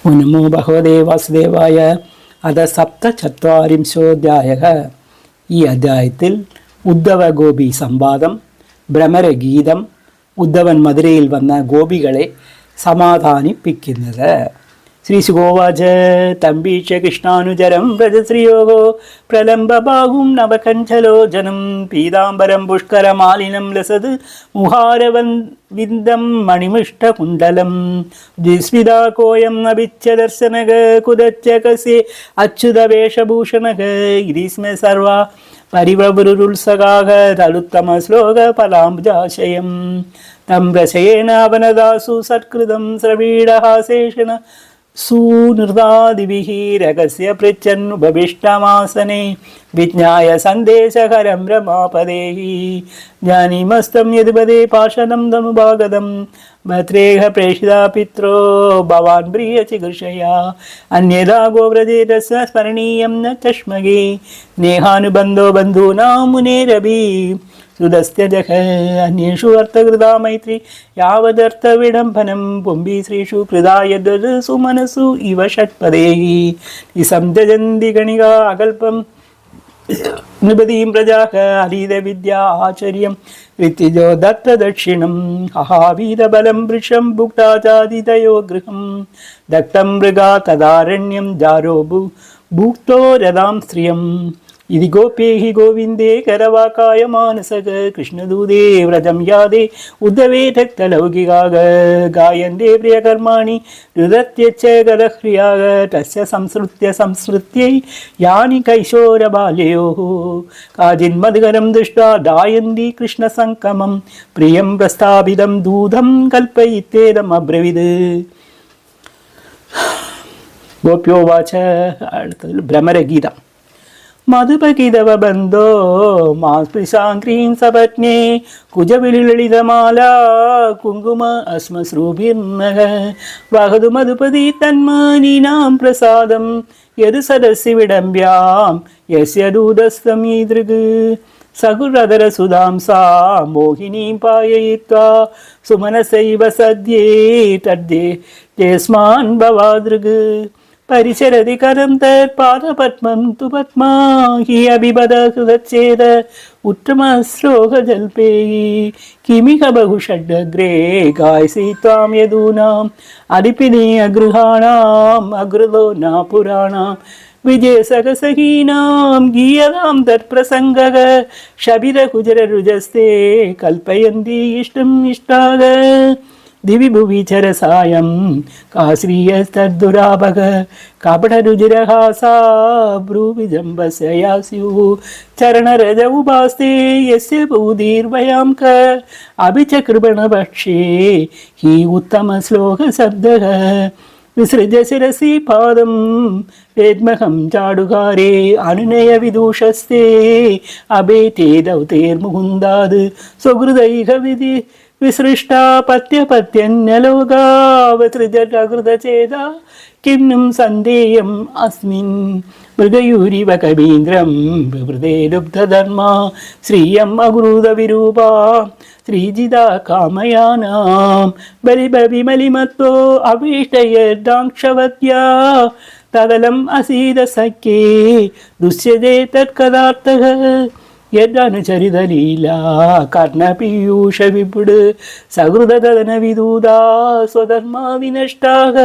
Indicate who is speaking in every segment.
Speaker 1: ഓ നമോ ഭഗവതേ വാസുദേവായ. അത സപ്തചത്വാരിംശോധ്യായ. ഈ അധ്യായത്തിൽ ഉദ്ധവ ഗോപി സംവാദം, ഭ്രമരഗീതം, ഉദ്ധവൻ മധുരയിൽ വന്ന ഗോപികളെ സമാധാനിപ്പിക്കുന്നത്. ശ്രീശുഗോവാച തമ്പീക്ഷ കൃഷ്ണാനുചരം വ്രജശ്രീയോഗോ പ്രലംബബാഹും നവകഞ്ചലോചനം പീതാംബരം പുഷ്കരമാലിനം ലസത് മുഹാരവിന്ദം മണിമിഷ്ടകുണ്ടലം ജിസ്മിതാകോയം നഭിച്ഛദർശനക കുദച്ചകസേ അച്യുതവേഷഭൂഷണക ഗിരീസ്മ സർവ പരിവൃരുത്സകാക തലുത്തമശ്ലോക ഫലാംബുജാശയം തം രസയേനാവനദാസു സത്കൃതം ശ്രവീഡഹാസേഷണ സൂനൃതാദിഭിः രഹസ്യ പൃച്ഛന്നുപവിഷ്ടമാസനെ വിജ്ഞായ സന്ദേശകരം രമാപദേഹി ജാനീമസ്തം യതുപദേ പാശനം തമുപാഗതം ഭദ്രേഹ പ്രേഷിതാ പിത്രോ ഭവാൻ പ്രിയ ചികിത്സയാ അന്യഥാ ഗോവ്രജേതസ്യ സ്മരണീയം ന ചഷ്മകേ സ്നേഹാനുബന്ധോ ബന്ധൂനാം മുനേരഭി സുതസ്ത്യജഃ അന്യേഷു അർത്ഥകൃതാ മൈത്രി യാവദർത്ഥവിഡംബനം പുംബി ശ്രീഷു കൃതായദ്വത് സുമനസു ഇവ ഷട്പദേഹി നിസംജന്തി ഗണികാ അകൽപം നൃപതീം പ്രജാഃ അലീത വിദ്യാ ആചര്യം ഋത്വിജോ ദത്തദക്ഷിണം അഹാവീതബലം വൃഷം ഭുക്താ ചാദിതയോ ഗൃഹം ദത്തം മൃഗാ തദാരണ്യം ജാരോ ഭുക്തോ രഥാം സ്ത്രിയം ഇതി ഗോപ്യേഹി ഗോവിന്ദേ കരവാകായ മാനസക കൃഷ്ണദൂതേ വ്രജം യാതേ ഉദ്ധവേ രക്തലൗകികാക ഗായന്തേ പ്രിയകർമാണി രുദത്യച്ച ഗലഹ്രിയാക തസ്യ സംസൃത്यै യാനി കൈശോരബാല്യയോः കാചിന്മധുകരം ദൃഷ്ട്വാ ദായന്തി കൃഷ്ണസംഗമം പ്രിയം പ്രസ്ഥാപിതം ദൂതം കൽപ്പയിത്യേദം അബ്രവിത്. ഗോപ്യോവാച. അടുത്തതിൽ ഭ്രമരഗീതം. മധുപകിതവ ബന്ധോ മാസ്പൃശാംക്രീം സപത്നേ കുജവിലളിതമാല കുങ്കുമ അസ്മശ്രൂഭിർനഃ വഹതു മധുപതി തന്മാനീനാം പ്രസാദം യദു സദസ്സി വിടംബ്യാം യസ്യ ദൂതസ്തമീദൃഗ് സകുരധരസുധാം സാ മോഹിനീം പായയിത്വാ സുമനസൈവ സദ്യേ തദ്ദേ യസ്മാൻ ഭവാദൃഗ് പരിചരതി കരം തത്പാദപത്മം തു പത്മാ ഹി അഭിപദ ഹൃദച്ഛേദ ഉത്തമശ്ലോകജൽപേഹി കിമിഹ ബഹുഷഡ്ഗ്രേ ഗായസി ത്വാം യദൂനാം അലിപിനീയ ഗൃഹാണാം അഗ്രതോ ന പുരാണാം വിജയസഹസഹീനാം ഗീയതാം തത്പ്രസംഗക ശബിരകുജരരുജസ്തേ കൽപ്പയന്തി ഇഷ്ടം ഇഷ്ടാക ദിവി ഭുവി ചരസായം കാശ്രീയസ്തദ്ദുരാഭക കപടരുചിരഹാസാ ഭ്രൂവിജംബസ്യയാസ്യുഃ ചരണരജ ഉപാസ്തേ യസ്യ ഭൂതിർവയാം ക അഭിചകൃപണഭക്ഷേ ഹി ഉത്തമശ്ലോകശബ്ദഃ വിസൃജ ശിരസി പാദം വേദ്മഹം ചാടുകാരേ അനുനയ വിദൂഷസ്തേ അഭേതേ ദൗതേർമുകുന്ദാത് സ്വഹൃദൈഹ വിധി വിസൃഷ്ടാ പത്യപത്യന്യലോകാവസൃജകൃതചേത കിന്നും സന്ദേയം അസ്മിൻ മൃഗയൂരിവ കവീന്ദ്രം വിവൃതേ ലുബ്ധധർമാ ശ്രീയം അഗുരുത വിരൂപാ ശ്രീജിതാ കാമയാനാം ബലിബവിമലിമത്തോ അഭീഷ്ടയർദാക്ഷവത്യാ തകലം അസീത സഖ്യേ ദുശ്യതേ തത്കഥാർത്ഥഃ യദനുചരിതലീലാ കർണപീയൂഷ വിപുട് സഹൃദതന വിദൂതാ സ്വധർമാ വിനഷ്ടാഃ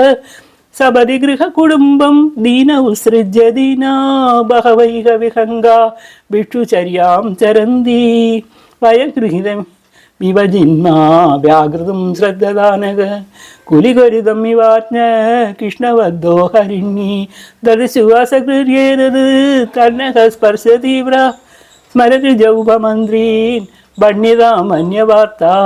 Speaker 1: സപതി ഗൃഹ കുടുംബം ദീന ഉത്സൃജ്യ ദീനാ ബഹവൈഹ വിഹംഗാ ഭിക്ഷുചര്യാം ചരന്തി വയഗൃഹിതം വിവജിന്മാ വ്യാകൃതം ശ്രദ്ധദാനക കുലികരിതം ഇവാജ്ഞ കൃഷ്ണവദ്ധോ ഹരിണ്യേ ദർശു അസകൃര്യേതത് തന്നഃ സ്പർശ തീവ്ര സ്മരതി ജൗപമന്ത്രീൻ ഭണ്യതാമന്യവാർത്താ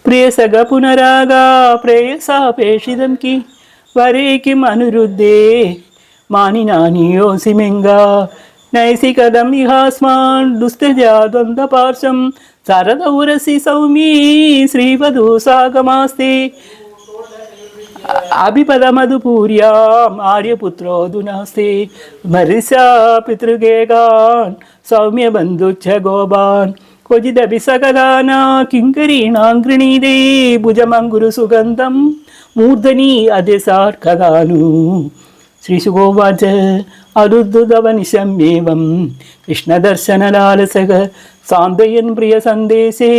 Speaker 1: പ്രിയസഖ പുനരാഗാ പ്രേയസാപേക്ഷിതം കി വരേ കിം അനുരുദ്ധേ മാനിനാനിയോസി മെങ്കാ നൈസികദം ഇഹാസ്മാൻ ദുസ്തജാ ദ്വന്ദ്വപാർശ്വം സരദൗരസി സൗമ്യേ ശ്രീവധൂ സാഗമാസ്തേ അഭിപദമധുപൂര്യാം ആര്യപുത്രോധുനാസ്തേ മരിസ്യാ പിതൃഗേകാൻ സൗമ്യബന്ധുച്ഛ ഗോപാൻ ക്വചിദപി സകലാനാ കിങ്കരീണാം ഗൃണീതേ ഭുജമങ്കുരു സുഗന്ധം मूर्धनि अदेशार्कदानु श्रीशुगोवाच अरुद्धुतवनिशम्येवं कृष्णदर्शनलालसः सान्त्वयन् प्रियसन्देशे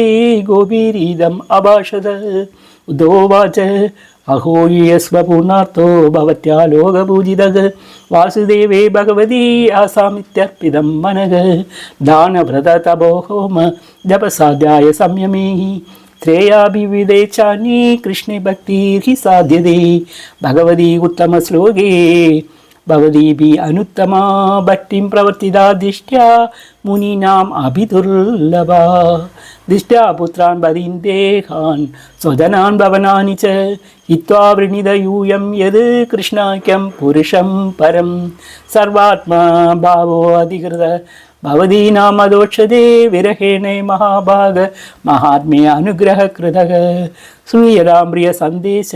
Speaker 1: गोपीरीदम् अभाषत उद्धवोवाच अहो यस्वपूर्णार्थो भवत्या लोकपूजितः वासुदेवे भगवती आसामित्यर्पितं मनः दानव्रततपो होम जपसाध्याय संयमेहि श्रेयाभिविदेचानि कृष्णे भक्तिर्हि साध्यते भगवती उत्तमश्लोके भवदीभिः अनुत्तमा भक्तिं प्रवर्तिता दिष्ट्या मुनीनाम् अभिदुर्लभा दिष्ट्या पुत्रान् बदीन्देहान् स्वजनान् भवनानि च हित्वा वृणिदयूयं यद् कृष्णाख्यं पुरुषं परं सर्वात्मा भावो अधिकृत भवदीनामदोक्षदे विरहेण महाभाग महात्म्ये अनुग्रहकृतः श्रूयतां प्रियसन्देश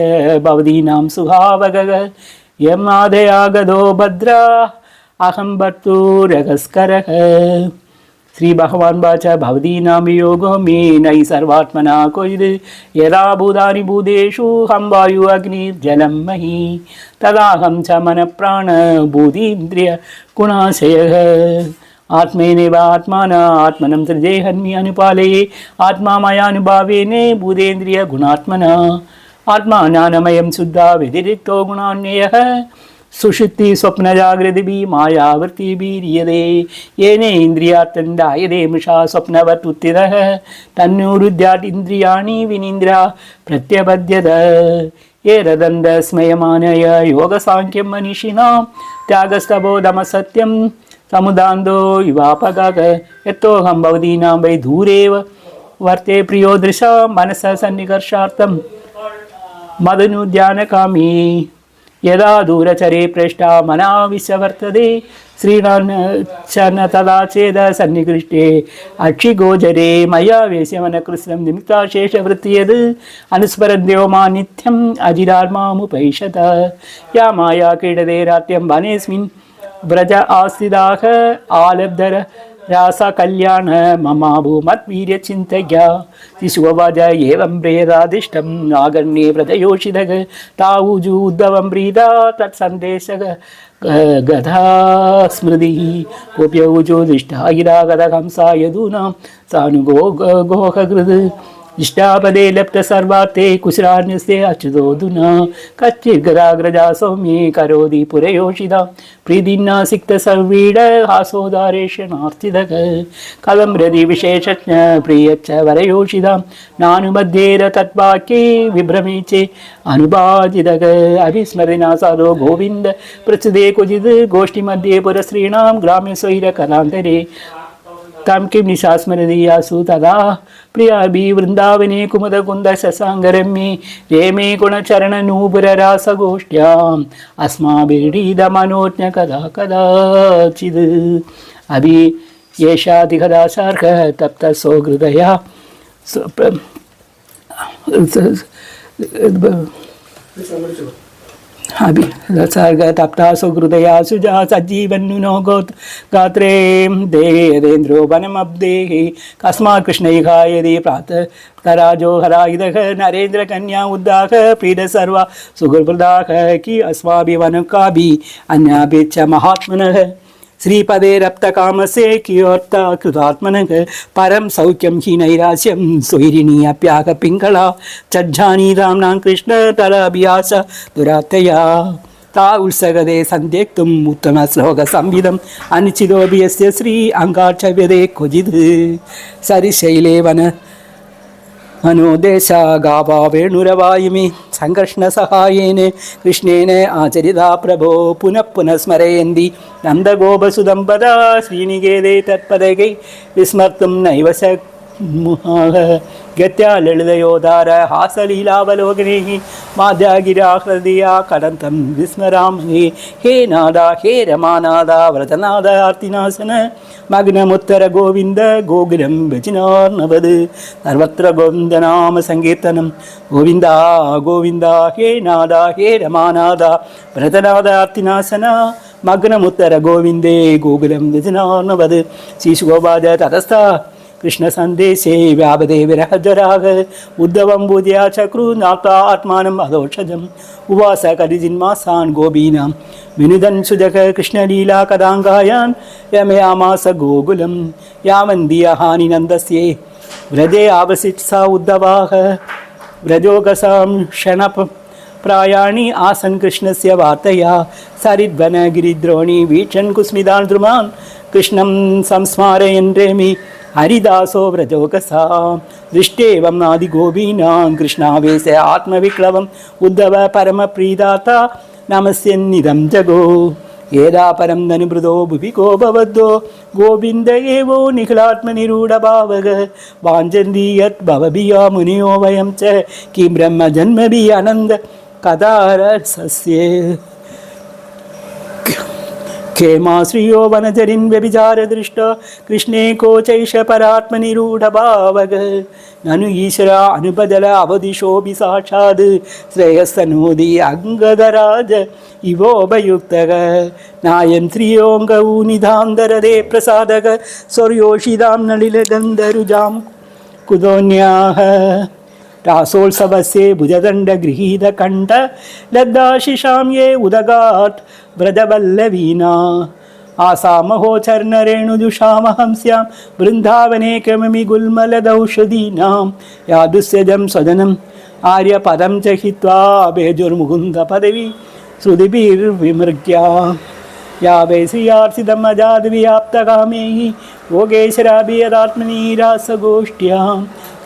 Speaker 1: भवदीनां सुहावगः यम् आदयागदो भद्रा अहं भर्तुरगस्करः श्री भगवान् वाच भवदीनां वियोगो मे नहि सर्वात्मना क्वचिद् यदा भूतानि भूतेषु हं वायु अग्निर्जलं मही तदाहं च मनःप्राण भूतीन्द्रियगुणाशयः आत्मेनैव आत्माना आत्मनं सृजेहन्मि अनुपालये आत्मा मयानुभावेन भूतेन्द्रियगुणात्मना आत्माज्ञानमयं शुद्धा व्यतिरिक्तो गुणान्ययः सुषुप्ति स्वप्नजागृतिभिः मायावृत्तिभिर्यदे येन इन्द्रियार्थन्दायते मृषा स्वप्नवत् उत्थितः तन्नुरुद्यात् इन्द्रियाणि विनीन्द्रा प्रत्यपद्यत ये रदन्तस्मयमानय योगसाङ्ख्यं मनीषिणां त्यागस्तबोधमसत्यं समुदान्दो युवापगाग यतोऽहं भवदीनां वै दूरेव वर्ते प्रियो दृशा मनसः सन्निकर्षार्थं मदनुध्यानकामी यदा दूरचरे प्रेष्टा मनाविश्य वर्तते श्रीणान् च न तदा चेद सन्निकृष्टे अक्षिगोचरे मया वेश्यमनकृष्णं निमित्ताशेषवृत्ति यद् अनुस्मरन्देव मा नित्यम् अजिरात्मामुपैषत या माया क्रीडते रात्यं वनेऽस्मिन् व्रज आस्थिताः आलब्धर रासा कल्याण ममाभू मद्वीर्यचिन्तया शिशुवाच एवं प्रेरादिष्टं नागण्ये व्रतयोषितः तावुजु उद्धवं प्रीता तत्सन्देशः गधा स्मृतिः गोप्यौजो दृष्टा गिरा गदहंसा यदूनां सानुगो गोहकृत् इष्टापदे लप्त सर्वार्थे कुशलान्यस्ते अच्युतोऽधुना कच्चिद्गदाग्रजा सौम्ये करोति पुरयोषिता प्रीतिन्ना सिक्तसर्वीड हासोदारेशनार्थितः कलं हृदि विशेषज्ञ प्रियच्च वरयोषितां नानुमध्येर तद्वाक्ये विभ्रमे चे अनुबाधितः अभिस्मरिणा साधो गोविन्द प्रचुदे क्वचिद् गोष्ठिमध्ये पुरस्त्रीणां ग्राम्य स्वैरकलान्तरे तं किं निशास्मरदीयासु तदा प्रियाभिः वृन्दावने कुमुदकुन्दशशाङ्गरम्ये रेमे गुणचरणनूपुररासगोष्ठ्याम् अस्माभिरीडमनोज्ञ कदा कदाचिद् अभि येषाधिकदाशार्हः तप्तसो हृदया तप्ता सुहृदया सुजा सज्जीवन्नुनो गात्रे देयेन्द्रो वनमब्देहि कस्मात् कृष्णैः यदि प्रातः तराजो हरायुधः नरेन्द्रकन्या उद्दाह प्रीड सर्वा सुहृदाः कि अस्माभिः वनकाभिः अन्याभिः च महात्मनः श्रीपदे रप्तकामसे कियोर्ता कृतात्मनः परं सौख्यं हि नैरास्यं स्वैरिणी अप्याह पिङ्गला चज्जानी राम्नां कृष्ण तलाभियास दुरात्तया ता उत्सगदे सन्ध्यक्तुम् उत्तमश्लोकसंविदम् अनुचितोऽपि यस्य श्री अङ्गाक्षव्यदे क्वचिद् सरिशैले वन मनोदेशा गावा वेणुरवायुमि सङ्कर्षणसहायेन कृष्णेन आचरिता प्रभो पुनः पुनः स्मरयन्ति नन्दगोपसुदम्पदा श्रीनिकेते तत्पदकै विस्मर्तुं नैव शक्नुमः गत्या ललितयोदार हासलीलावलोकनैः माध्यागिराहृदया कदन्तं विस्मरामहे हे नादा हे रमानादा व्रतनाद आर्तिनाशन मग्नमुत्तर गोविन्द गोकुलं वचिनार्णवद् सर्वत्र गोविन्दनाम सङ्कीर्तनं गोविन्दा गोविन्दा हे नादा हे रमानादा व्रतनाद आर्तिनाशन मग्नमुत्तर गोविन्दे गोकुलं वचिनार्णवद् श्रीशुगोवाच ततस्थ कृष्णसन्देशे व्यापदे विरहजराग उद्धवं पूजया चक्रू नाप्ता आत्मानम् अदोषजम् उवास कलिजिन्मासान् गोपीनां विनुदन् सुजग कृष्णलीला कदाङ्गायान् यमयामास गोकुलं यावन्दियहानि नन्दस्ये व्रजे आवसित्सा उद्धवाः व्रजोगसां क्षणप प्रायाणि आसन् कृष्णस्य वार्तया सरिद्वनगिरिद्रोणी वीक्षन् कुस्मिदान् द्रुमान् कृष्णं संस्मारयन् रेमि हरिदासो व्रजोगसा दृष्टेवम् आदिगोपीनां कृष्णावेश आत्मविक्लवम् उद्धव परमप्रीदाता नमस्यन्निदं जगो यदा परं धनुमृदो भुवि को भवद्दो गोविन्द एवो निखिलात्मनिरूढभावग वाञ्छन्ति यत् भवभिया मुनियो वयं च किं ब्रह्मजन्मभिः आनन्द कदारसस्य खेमाश्रियो वनचरिन् व्यभिचारदृष्ट कृष्णे कोचैष परात्मनिरूढभावग ननु ईश्वरा अनुपदल अवदिशोऽपि साक्षात् श्रेयस्तनोदि अङ्गदराज इवोपयुक्तः नायं श्रियोऽङ्गौनिधान्तरदे प्रसादक स्वर्योषितां नलिलगन्धरुजां कुतोऽन्याः रासोत्सवस्य भुजदण्डगृहीतकण्ठ लब्धाशिषां ये उदगात् व्रजवल्लवीना आसामहो चर्णरेणुजुषामहंस्यां वृन्दावने क्रममि गुल्मलदौषधीनां यादुस्यजं स्वजनम् आर्यपदं च हित्वा बेजुर्मुकुन्दपदवी श्रुतिभिर्विमृग्या या वै श्रियार्चितम् अजाद्व्याप्तकामेः योगेश्वराभियदात्मनि रासगोष्ठ्यां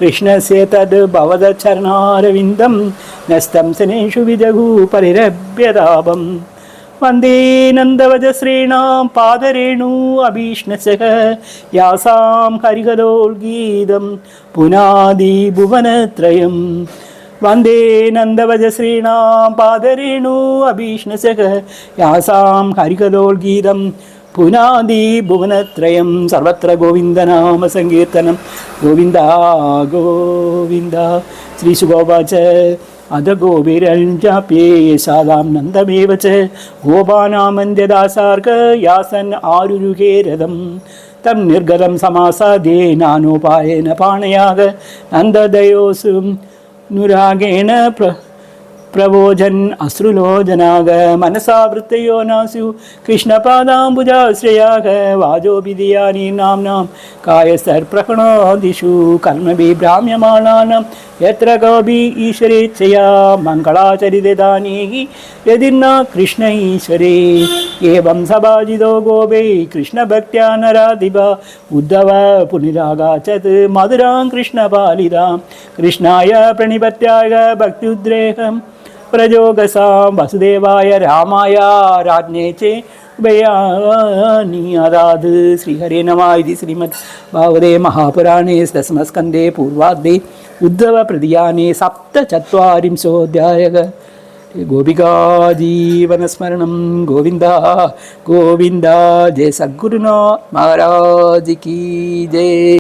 Speaker 1: कृष्णस्य तद् भवदचरणारविन्दं न्यस्तं सनेषु विजगु परिरभ्यतापम् वन्दे नन्दवजश्रेणां पादरेणु अभीष्णसः यासां हरिकथोल्गीतं पुनादिभुवनत्रयं वन्दे नन्दवजश्रेणां पादरेणु अभीष्णसः यासां हरिकथोल्गीतं पुनादिभुवनत्रयं सर्वत्र गोविन्दनामसङ्कीर्तनं गोविन्द गोविन्द श्रीसुगोवाच अध गोभिरञ्जाप्ये यशादां नन्दमेव च गोपानामन्द्यदासार्ग यासन् आरुरुहे रथं तं निर्गतं समासाद्ये नानोपायेन पाणयाग नन्ददयोऽसु नुरागेण प्रवोजन् अश्रुलोचनाग मनसा वृत्तयो नासु कृष्णपादाम्बुजाश्रयाग वाजोभिधियानि नाम्नां कायसर्प्रकणादिषु कर्मभिः भ्राम्यमाणानां यत्र गोपी ईश्वरेच्छया मङ्गलाचरितानि यदिर्न कृष्ण ईश्वरे एवं सभाजितो गोपे कृष्णभक्त्या नराधिपा उद्धव पुनरागाचत् मधुरां कृष्णपालितां कृष्णाय प्रणिपत्याय भक्त्युद्रेकम् प्रजोगसां वसुदेवाय रामाय राज्ञे चे उभयानि अदाद् श्रीहरे नमः इति श्रीमद् भागवते महापुराणे दशमस्कन्धे पूर्वार्धे उद्धवप्रदीयाने सप्तचत्वारिंशोऽध्यायः गोपिका जीवनस्मरणं गोविन्द गोविन्द जय सद्गुरुनाथ महाराज की जय।